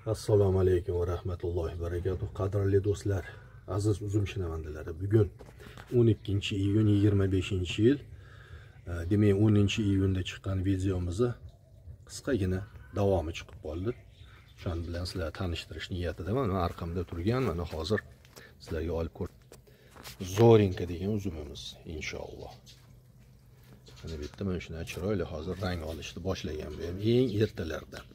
Assalomu alaykum va rahmatullohi va barakatuh. Qadrli do'stlar, aziz uzumshinavandalari, bugun 12-iyun 25-yil, demak 10-iyunda chiqqan videomizni qisqagina davomi chiqib qoldi. Shu bilan sizlarga tanishtirish niyatidaman. Mana arqamda turgan, mana hozir sizlarga olib ko'rib Zorinka degan uzumimiz inshaalloh. Mana bu yerda mana shunday chiroyli hozir rang olishni boshlagan, bu ham eng ertalardan.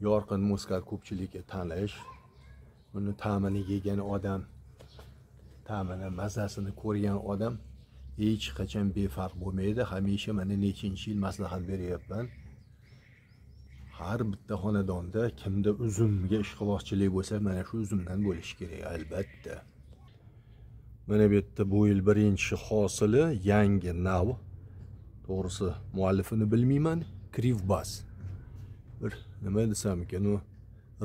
Yorqin muskat ko'pchilikka tanish. Buni ta'mini yegan odam, ta'mini, mazasini ko'rgan odam hech qachon befarq bo'lmaydi. Hamisha mana nechinchi yil maslahat beryapman. Har bitta xonadonda kimda uzumga ishqibozchilik bo'lsa, mana shu uzumdan bo'lishi kerak albatta. Mana bu yerda bu yil birinchi hosili yangi nav. To'g'risi muallifini bilmayman, Krivbas. Bir nima desam ekan, u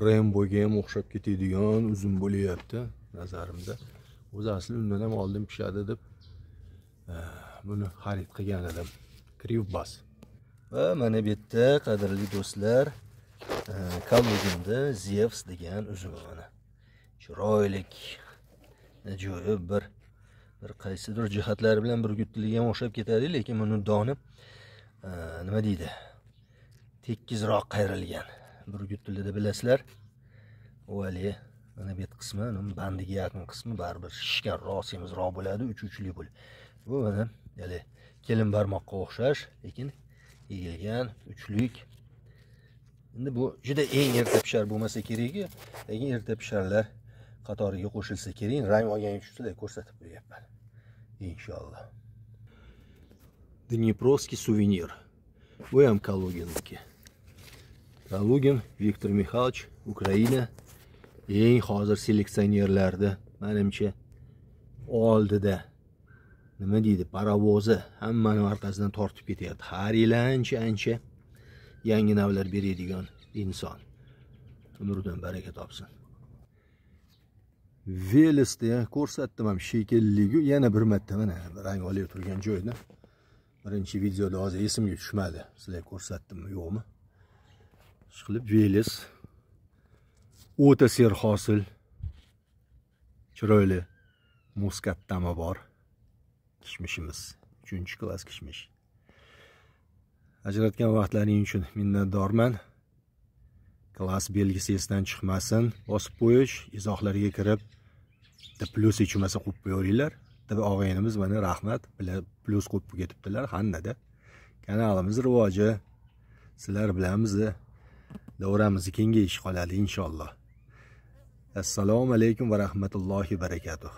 Rambo'ga ham o'xshab ketadigan uzum bo'lyapti nazarimda. O'zi asli undan ham oldin pishadi deb buni xarid qilgan edim. Krivbas. Va mana bu yerda qadrli do'stlar, Kaluginda Zevs degan uzum mana. Chiroylik, ajoyib bir qaysidir jihatlari bilan burgutliga ham o'xshab ketadi, lekin buni doni nima deydi? Tekizroq qayrilgan. Burguttilida bilasizlar. O'vali mana bu qismi, bandiga yaqin qismi baribir shishganroq, semizroq bo'ladi, uch-uchli bo'ladi. Bu mana ya'ni kelin barmoqqa o'xshash, lekin egilgan, uchlik. Endi bu juda eng erta pishar bo'lmasa kerak, lekin erta pisharlar qatoriga qo'shilsa kerak. Rang olgan uchun sizlarga ko'rsatib qo'yapman. Inshaalloh. Dniprovskiy suvenir. Bu ham Kaluginniki. Kalugin Viktor Mixaylovich, Ukraina, eng hozir seleksionerlarda, menimcha oldida nima deydi, parovozi hammani orqasidan tortib ketyapti. Har yil ancha yangi navlar beradigan inson. Umridan baraka topsin. Velisda ko'rsatdim ham shekilligi, yana bir marta mana rang olib turgan joyda. Birinchi videoda hozir esimga tushmadi. Sizlarga ko'rsatdimmi, yo'qmi? Ishqilib Velis o'ta serhosil, chiroyli muskat ta'mi bor. Kishmishimiz 3-klass kishmish. Ajratgan vaqtlaring uchun minnatdorman. Klass belgisi esdan chiqmasin. Bosib qo'yish, izohlarga kirib, plus ichmasa qo'yib qo'yinglar. Tabi og'aynimiz mana rahmat, plus qo'yib ketibdilar Hannada. Kanalimiz rivoji, sizlar bilan bizni davramiz kengayish qoladi inshaalloh. Assalomu alaykum va rahmatullohi va barakatuh.